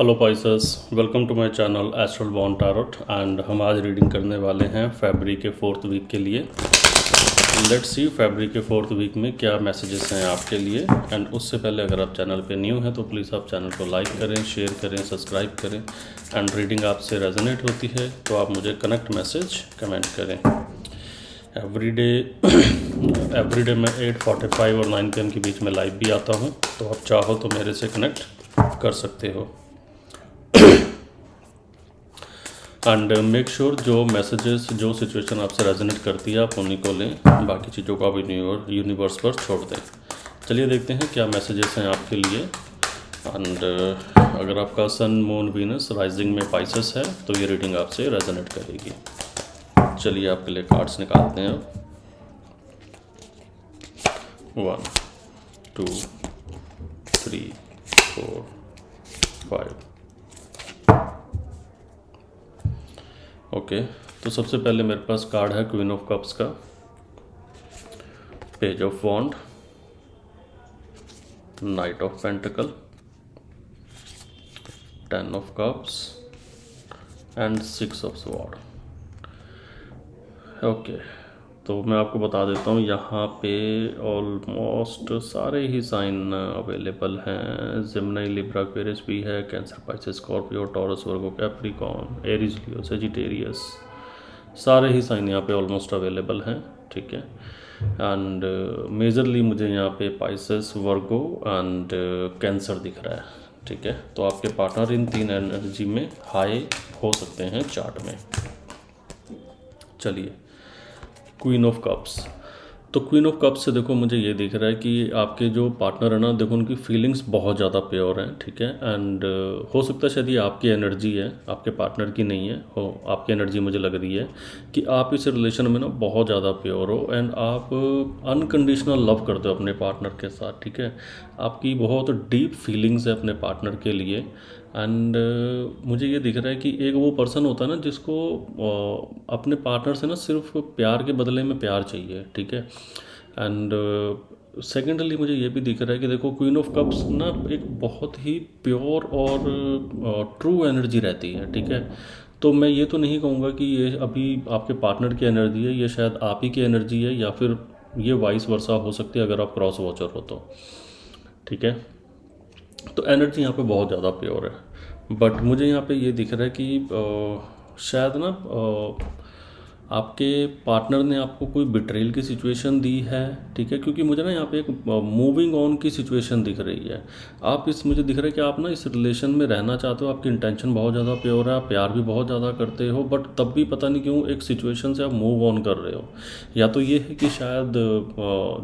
Hello Pisces, welcome to my channel Astral Born Tarot. And हम आज reading करने वाले हैं फरवरी के 4th वीक के लिए। लेट्स सी फरवरी के 4th वीक में क्या मैसेजेस हैं आपके लिए। एंड उससे पहले अगर आप चैनल पे न्यू हैं तो प्लीज़ आप चैनल को लाइक करें, शेयर करें, सब्सक्राइब करें। एंड रीडिंग आपसे रेजोनेट होती है तो आप मुझे कनेक्ट मैसेज कमेंट करें। एवरीडे मैं 8:45 और 9 PM के बीच में लाइव भी आता हूँ, तो आप चाहो तो मेरे से कनेक्ट कर सकते हो। एंड मेक श्योर जो मैसेजेस, जो सिचुएशन आपसे रेजोनेट करती है आप उन्हीं को लें, बाकी चीज़ों को आप यूनिवर्स पर छोड़ दें। चलिए देखते हैं क्या मैसेजेस हैं आपके लिए। एंड अगर आपका सन, मून, वीनस राइजिंग में पाइसेस है तो ये रीडिंग आपसे रेजोनेट करेगी। चलिए आपके लिए कार्ड्स निकालते हैं अब। 1 2 3 4 5। ओके, तो सबसे पहले मेरे पास कार्ड है क्वीन ऑफ कप्स का, page of wand, knight of pentacle, 10 of cups and 6 of sword. Okay, तो मैं आपको बता देता हूँ यहाँ पे ऑलमोस्ट सारे ही साइन अवेलेबल हैं। जिमिनी, लिब्रा, एक्वेरियस भी है, कैंसर, पाइसेस, स्कॉर्पियो, टॉरस, वर्गो, कैप्रिकॉर्न, एरीज, लियो, सेजिटेरियस, सारे ही साइन यहाँ पे ऑलमोस्ट अवेलेबल हैं। ठीक है। एंड मेजरली मुझे यहाँ पे पाइसेस, वर्गो एंड कैंसर दिख रहा है। ठीक है, तो आपके पार्टनर इन 3 एनर्जी में हाई हो सकते हैं चार्ट में। चलिए, क्वीन ऑफ कप्स। तो क्वीन ऑफ कप्स से देखो मुझे ये दिख रहा है कि आपके जो पार्टनर है ना, देखो उनकी फीलिंग्स बहुत ज़्यादा प्योर हैं। ठीक है। एंड हो सकता है शायद ये आपकी एनर्जी है, आपके पार्टनर की नहीं है। हो आपकी एनर्जी मुझे लग रही है कि आप इस रिलेशन में ना बहुत ज़्यादा प्योर हो एंड आप अनकंडीशनल लव करते हो अपने पार्टनर के साथ। ठीक है, आपकी बहुत डीप फीलिंग्स है अपने पार्टनर के लिए। एंड मुझे ये दिख रहा है कि एक वो पर्सन होता है ना जिसको अपने पार्टनर से ना सिर्फ प्यार के बदले में प्यार चाहिए। ठीक है। एंड सेकेंडली मुझे ये भी दिख रहा है कि देखो क्वीन ऑफ कप्स ना एक बहुत ही प्योर और ट्रू एनर्जी रहती है। ठीक है, तो मैं ये तो नहीं कहूँगा कि ये अभी आपके पार्टनर की एनर्जी है, ये शायद आप ही की एनर्जी है, या फिर ये वाइस वर्सा हो सकती है अगर आप क्रॉस वॉचर हो तो। ठीक है, तो एनर्जी यहाँ पे बहुत ज़्यादा प्योर है। बट मुझे यहाँ पे ये दिख रहा है कि शायद ना आपके पार्टनर ने आपको कोई बिट्रेल की सिचुएशन दी है। ठीक है, क्योंकि मुझे ना यहाँ पे एक मूविंग ऑन की सिचुएशन दिख रही है। मुझे दिख रहा है कि आप ना इस रिलेशन में रहना चाहते हो, आपकी इंटेंशन बहुत ज़्यादा प्योर है, आप प्यार भी बहुत ज़्यादा करते हो, बट तब भी पता नहीं क्यों एक सिचुएशन से आप मूव ऑन कर रहे हो। या तो ये है कि शायद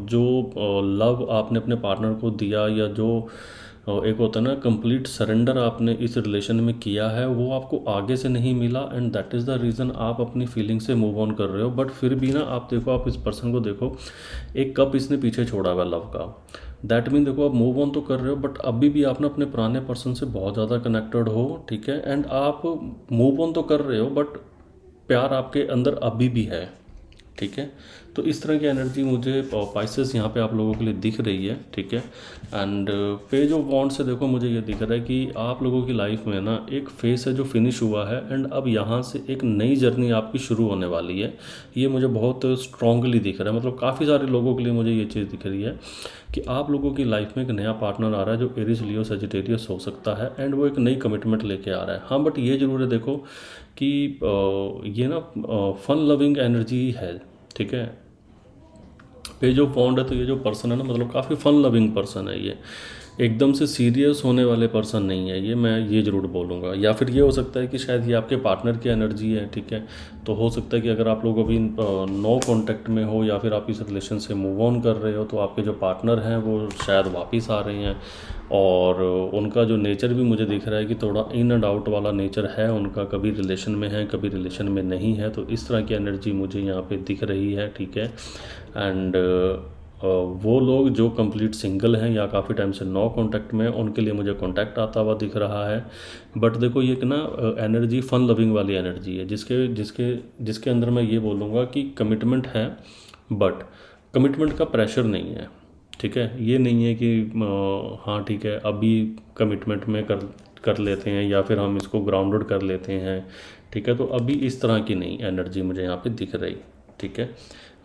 जो लव आपने अपने पार्टनर को दिया, या जो एक होता है ना कंप्लीट सरेंडर आपने इस रिलेशन में किया है, वो आपको आगे से नहीं मिला and that is the reason आप अपनी फीलिंग से मूव ऑन कर रहे हो। बट फिर भी ना आप देखो, आप इस पर्सन को देखो, एक कप इसने पीछे छोड़ा हुआ लव का। दैट मीन देखो आप मूव ऑन तो कर रहे हो, बट अभी भी आप ना अपने पुराने पर्सन से बहुत ज़्यादा कनेक्टेड हो। ठीक है, एंड आप मूव ऑन तो कर रहे हो बट प्यार आपके अंदर अभी भी है। ठीक है, तो इस तरह की एनर्जी मुझे पाइसेस यहाँ पे आप लोगों के लिए दिख रही है। ठीक है, एंड पेज ऑफ वॉन्ड से देखो मुझे ये दिख रहा है कि आप लोगों की लाइफ में ना एक फेस है जो फिनिश हुआ है एंड अब यहाँ से एक नई जर्नी आपकी शुरू होने वाली है। ये मुझे बहुत स्ट्रांगली दिख रहा है, मतलब काफ़ी सारे लोगों के लिए मुझे ये चीज़ दिख रही है कि आप लोगों की लाइफ में एक नया पार्टनर आ रहा है जो एरीज, लियो, सजिटेरियस हो सकता है एंड वो एक नई कमिटमेंट लेके आ रहा है। हाँ, बट ये जरूर है देखो कि ये ना फन लविंग एनर्जी है। ठीक है, पेज ऑफ वॉन्ड है तो ये जो पर्सन है ना, मतलब काफ़ी फन लविंग पर्सन है। ये एकदम से सीरियस होने वाले पर्सन नहीं है, ये मैं ये ज़रूर बोलूँगा। या फिर ये हो सकता है कि शायद ये आपके पार्टनर की एनर्जी है। ठीक है, तो हो सकता है कि अगर आप लोग अभी नो कांटेक्ट में हो या फिर आप इस रिलेशन से मूव ऑन कर रहे हो, तो आपके जो पार्टनर हैं वो शायद वापस आ रहे हैं और उनका जो नेचर भी मुझे दिख रहा है कि थोड़ा इन एंड आउट वाला नेचर है उनका, कभी रिलेशन में है कभी रिलेशन में नहीं है। तो इस तरह की एनर्जी मुझे यहाँ पे दिख रही है। ठीक है, एंड वो लोग जो कंप्लीट सिंगल हैं या काफ़ी टाइम से नो कांटेक्ट में, उनके लिए मुझे कांटेक्ट आता हुआ दिख रहा है। बट देखो ये कि ना एनर्जी फन लविंग वाली एनर्जी है, जिसके जिसके जिसके अंदर मैं ये बोलूँगा कि कमिटमेंट है, बट कमिटमेंट का प्रेशर नहीं है। ठीक है, ये नहीं है कि हाँ ठीक है अभी कमिटमेंट में कर लेते हैं या फिर हम इसको ग्राउंडेड कर लेते हैं, ठीक है। तो अभी इस तरह की नहीं एनर्जी मुझे यहाँ पे दिख रही, ठीक है।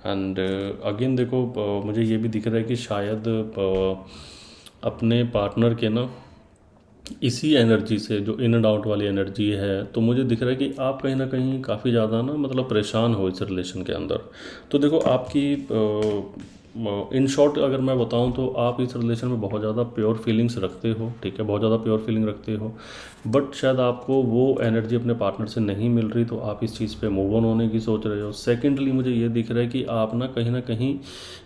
एंड अगेन देखो मुझे ये भी दिख रहा है कि शायद अपने पार्टनर के ना इसी एनर्जी से, जो इन एंड आउट वाली एनर्जी है, तो मुझे दिख रहा है कि आप कहीं ना कहीं काफ़ी ज़्यादा ना मतलब परेशान हो इस रिलेशन के अंदर। तो देखो आपकी इन शॉर्ट अगर मैं बताऊं तो आप इस रिलेशन में बहुत ज़्यादा प्योर फीलिंग्स रखते हो, ठीक है, बहुत ज़्यादा प्योर फीलिंग रखते हो, बट शायद आपको वो एनर्जी अपने पार्टनर से नहीं मिल रही, तो आप इस चीज़ पे मूव ऑन होने की सोच रहे हो। सेकेंडली मुझे ये दिख रहा है कि आप ना कहीं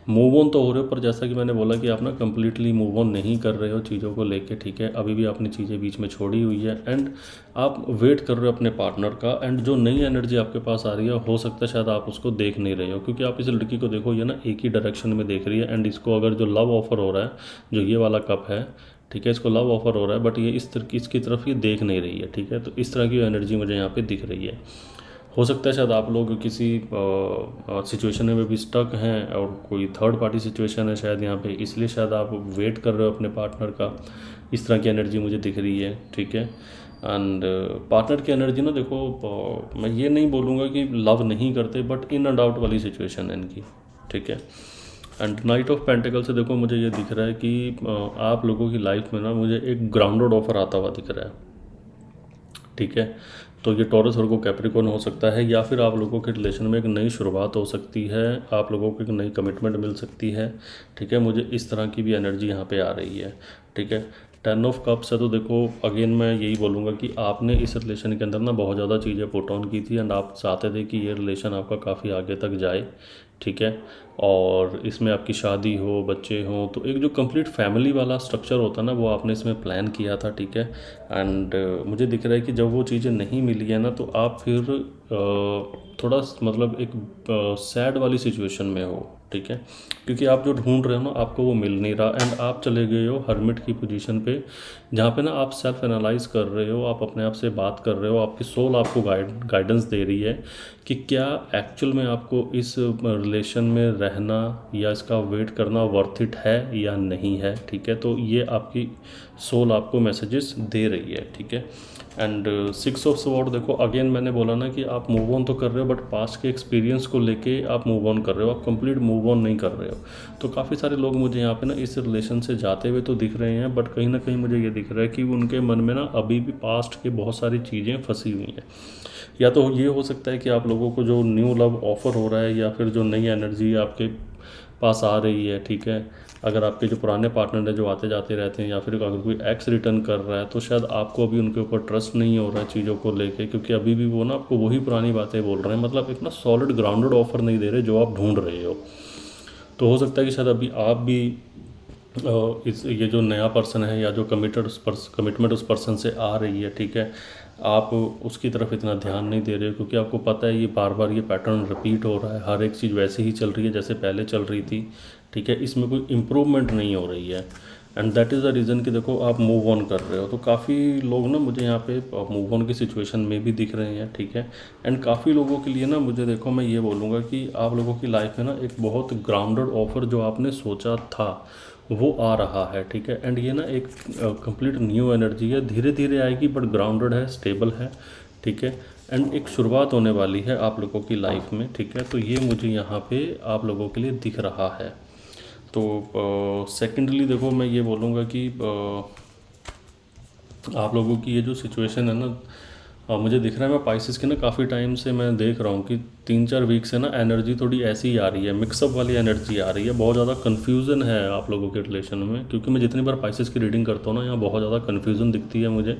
मूव ऑन तो हो रहे हो, पर जैसा कि मैंने बोला कि आप ना कम्प्लीटली मूव ऑन नहीं कर रहे हो चीज़ों को लेके, ठीक है। अभी भी आपने चीज़ें बीच में छोड़ी हुई है एंड आप वेट कर रहे हो अपने पार्टनर का। एंड जो नई एनर्जी आपके पास आ रही है, हो सकता है शायद आप उसको देख नहीं रहे हो, क्योंकि आप इस लड़की को देखो, ये ना एक ही डायरेक्शन में देख रही है। एंड इसको अगर जो लव ऑफर हो रहा है, जो ये वाला कप है, ठीक है, इसको लव ऑफर हो रहा है, बट ये इसकी तरफ ये देख नहीं रही है, ठीक है। तो इस तरह की एनर्जी मुझे यहाँ पे दिख रही है। हो सकता है शायद आप लोग किसी सिचुएशन में भी स्टक हैं और कोई थर्ड पार्टी सिचुएशन है शायद यहाँ पे, इसलिए शायद आप वेट कर रहे हो अपने पार्टनर का। इस तरह की एनर्जी मुझे दिख रही है, ठीक है। एंड पार्टनर की एनर्जी ना देखो, मैं ये नहीं बोलूँगा कि लव नहीं करते, बट इन एंड आउट वाली सिचुएशन है इनकी, ठीक है। एंड नाइट ऑफ पेंटिकल से देखो मुझे ये दिख रहा है कि आप लोगों की लाइफ में ना मुझे एक ग्राउंडेड ऑफर आता हुआ दिख रहा है, ठीक है। तो ये टॉरस वर्गो कैप्रिकॉर्न हो सकता है, या फिर आप लोगों के रिलेशन में एक नई शुरुआत हो सकती है, आप लोगों को एक नई कमिटमेंट मिल सकती है, ठीक है। मुझे इस तरह की भी एनर्जी यहाँ पे आ रही है, ठीक है। 10 ऑफ कप्स है, तो देखो अगेन मैं यही बोलूँगा कि आपने इस रिलेशन के अंदर ना बहुत ज़्यादा चीज़ें पुट ऑन की थी एंड आप चाहते थे कि ये रिलेशन आपका काफ़ी आगे तक जाए, ठीक है। और इसमें आपकी शादी हो, बच्चे हों, तो एक जो कंप्लीट फैमिली वाला स्ट्रक्चर होता है ना, वो आपने इसमें प्लान किया था, ठीक है। एंड मुझे दिख रहा है कि जब वो चीज़ें नहीं मिली है ना, तो आप फिर थोड़ा मतलब एक सैड वाली सिचुएशन में हो, ठीक है, क्योंकि आप जो ढूंढ रहे हो ना, आपको वो मिल नहीं रहा। एंड आप चले गए हो हर्मिट की पोजीशन पे, जहाँ पे ना आप सेल्फ एनालाइज कर रहे हो, आप अपने आप से बात कर रहे हो, आपकी सोल आपको गाइडेंस दे रही है कि क्या एक्चुअल में आपको इस रिलेशन में रहना या इसका वेट करना वर्थ इट है या नहीं है, ठीक है। तो ये आपकी सोल आपको मैसेजेस दे रही है, ठीक है। एंड 6 ऑफ स्वॉर्ड देखो, अगेन मैंने बोला ना कि आप मूव ऑन तो कर रहे हो, बट पास्ट के एक्सपीरियंस को लेके आप मूव ऑन कर रहे हो, आप कंप्लीट मूव ऑन नहीं कर रहे हो। तो काफ़ी सारे लोग मुझे यहाँ पे ना इस रिलेशन से जाते हुए तो दिख रहे हैं, बट कहीं ना कहीं मुझे ये दिख रहा है कि उनके मन में ना अभी भी पास्ट के बहुत सारी चीज़ें फंसी हुई हैं। या तो ये हो सकता है कि आप लोगों को जो न्यू लव ऑफर हो रहा है, या फिर जो नई एनर्जी आपके पास आ रही है, ठीक है, अगर आपके जो पुराने पार्टनर हैं जो आते जाते रहते हैं, या फिर अगर कोई एक्स रिटर्न कर रहा है, तो शायद आपको अभी उनके ऊपर ट्रस्ट नहीं हो रहा है चीज़ों को लेके, क्योंकि अभी भी वो ना आपको वही पुरानी बातें बोल रहे हैं, मतलब एक ना सॉलिड ग्राउंडेड ऑफर नहीं दे रहे जो आप ढूंढ रहे हो। तो हो सकता है कि शायद अभी आप भी इस ये जो नया पर्सन है या जो कमिटमेंट उस पर्सन से आ रही है, ठीक है, आप उसकी तरफ इतना ध्यान नहीं दे रहे हो, क्योंकि आपको पता है ये बार बार ये पैटर्न रिपीट हो रहा है, हर एक चीज़ वैसे ही चल रही है जैसे पहले चल रही थी, ठीक है, इसमें कोई इम्प्रूवमेंट नहीं हो रही है। And that is the reason कि देखो आप मूव ऑन कर रहे हो। तो काफ़ी लोग ना मुझे यहाँ पे मूव ऑन की सिचुएशन में भी दिख रहे हैं, ठीक है। एंड काफ़ी लोगों के लिए ना मुझे देखो, मैं ये बोलूँगा कि आप लोगों की लाइफ में ना एक बहुत ग्राउंडेड ऑफर जो आपने सोचा था वो आ रहा है, ठीक है। एंड ये ना एक कंप्लीट न्यू एनर्जी है, धीरे धीरे आएगी, बट ग्राउंडेड है, स्टेबल है, ठीक है। एंड एक शुरुआत होने वाली है आप लोगों की लाइफ में, ठीक है। तो ये मुझे यहाँ पे आप लोगों के लिए दिख रहा है। तो सेकेंडली देखो मैं ये बोलूँगा कि आप लोगों की ये जो सिचुएशन है ना, मुझे दिख रहा है, मैं पाइसेस की ना काफ़ी टाइम से मैं देख रहा हूँ कि 3-4 वीक से ना एनर्जी थोड़ी ऐसी ही आ रही है, मिक्सअप वाली एनर्जी आ रही है, बहुत ज़्यादा कन्फ्यूज़न है आप लोगों के रिलेशन में। क्योंकि मैं जितनी बार पाइसेस की रीडिंग करता हूँ ना, यहाँ बहुत ज़्यादा कन्फ्यूज़न दिखती है मुझे,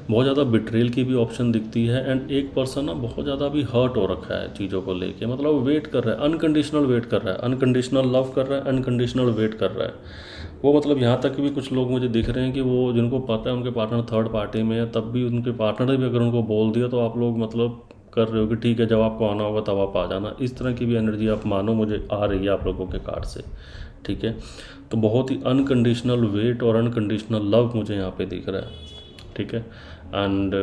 बहुत ज़्यादा बिट्रेल की भी ऑप्शन दिखती है। एंड एक पर्सन ना बहुत ज़्यादा भी हर्ट हो रखा है चीज़ों को लेके, मतलब वेट कर रहा है, अनकंडीशनल वेट कर रहा है, अनकंडीशनल लव कर रहा है, अनकंडीशनल वेट कर रहा है वो। मतलब यहाँ तक भी कुछ लोग मुझे दिख रहे हैं कि वो, जिनको पता है उनके पार्टनर थर्ड पार्टी में है, तब भी उनके पार्टनर ने भी अगर उनको बोल दिया, तो आप लोग मतलब कर रहे हो कि ठीक है, जब आपको आना होगा तब आप आ जाना। इस तरह की भी एनर्जी आप मानो मुझे आ रही है आप लोगों के कार्ड से, ठीक है। तो बहुत ही अनकंडीशनल वेट और अनकंडीशनल लव मुझे यहाँ पे दिख रहा है, ठीक है। एंड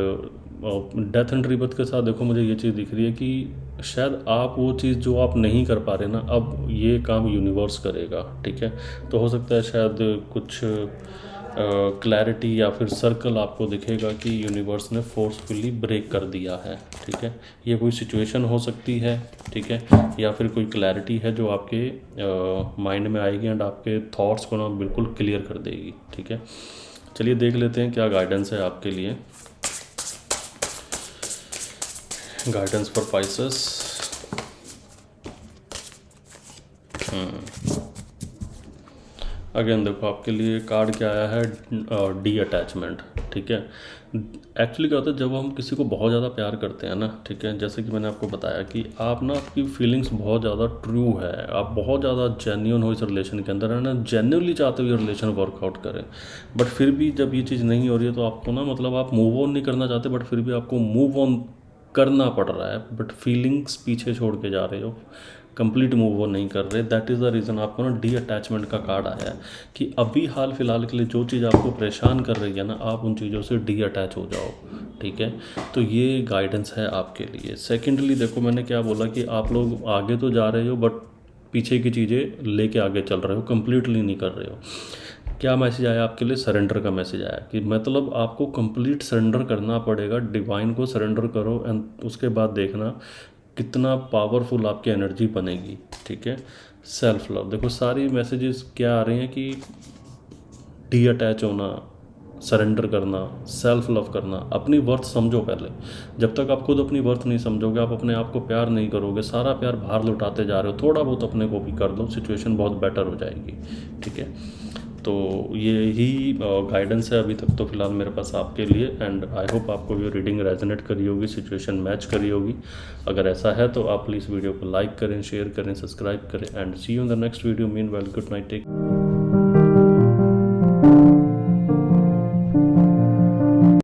डेथ एंड रीबर्थ के साथ देखो मुझे ये चीज़ दिख रही है कि शायद आप वो चीज़ जो आप नहीं कर पा रहे ना, अब ये काम यूनिवर्स करेगा, ठीक है। तो हो सकता है शायद कुछ क्लैरिटी या फिर सर्कल आपको दिखेगा कि यूनिवर्स ने फोर्सफुली ब्रेक कर दिया है, ठीक है। ये कोई सिचुएशन हो सकती है, ठीक है, या फिर कोई क्लैरिटी है जो आपके माइंड में आएगी एंड आपके थॉट्स को ना बिल्कुल क्लियर कर देगी, ठीक है। चलिए देख लेते हैं क्या गाइडेंस है आपके लिए। Guidance for Pisces. अगेन देखो आपके लिए कार्ड क्या आया है, डी अटैचमेंट, ठीक है। एक्चुअली क्या होता है जब हम किसी को बहुत ज़्यादा प्यार करते हैं ना, ठीक है, जैसे कि मैंने आपको बताया कि आप ना आपकी फीलिंग्स बहुत ज़्यादा ट्रू है, आप बहुत ज़्यादा जेन्युइन हो इस रिलेशन के अंदर, है ना, जेन्युइनली चाहते हो ये रिलेशन वर्कआउट करें, बट फिर भी जब ये चीज़ नहीं हो रही है तो आपको ना मतलब आप मूव ऑन नहीं करना चाहते, बट फिर भी आपको मूव ऑन करना पड़ रहा है, बट फीलिंग्स पीछे छोड़ के जा रहे हो, कंप्लीट मूव ऑन नहीं कर रहे। दैट इज़ द रीज़न आपको ना डी अटैचमेंट का कार्ड आया है कि अभी हाल फिलहाल के लिए जो चीज़ आपको परेशान कर रही है ना, आप उन चीज़ों से डी अटैच हो जाओ, ठीक है। तो ये गाइडेंस है आपके लिए। सेकेंडली देखो मैंने क्या बोला कि आप लोग आगे तो जा रहे हो बट पीछे की चीज़ें लेके आगे चल रहे हो, कंप्लीटली नहीं कर रहे हो। क्या मैसेज आया आपके लिए? सरेंडर का मैसेज आया कि मतलब आपको कंप्लीट सरेंडर करना पड़ेगा, डिवाइन को सरेंडर करो एंड उसके बाद देखना कितना पावरफुल आपकी एनर्जी बनेगी, ठीक है। सेल्फ लव, देखो सारी मैसेजेस क्या आ रही हैं कि डी अटैच होना, सरेंडर करना, सेल्फ लव करना, अपनी वर्थ समझो पहले। जब तक आप खुद अपनी वर्थ नहीं समझोगे, आप अपने आप को प्यार नहीं करोगे, सारा प्यार बाहर लुटाते जा रहे हो, थोड़ा बहुत अपने को भी कर लो, सिचुएशन बहुत बेटर हो जाएगी, ठीक है। तो ये ही गाइडेंस है अभी तक तो फिलहाल मेरे पास आपके लिए, एंड आई होप आपको ये रीडिंग रेजोनेट करी होगी, सिचुएशन मैच करी होगी। अगर ऐसा है तो आप प्लीज़ वीडियो को लाइक करें, शेयर करें, सब्सक्राइब करें, and see you in the next video. Meanwhile good night, take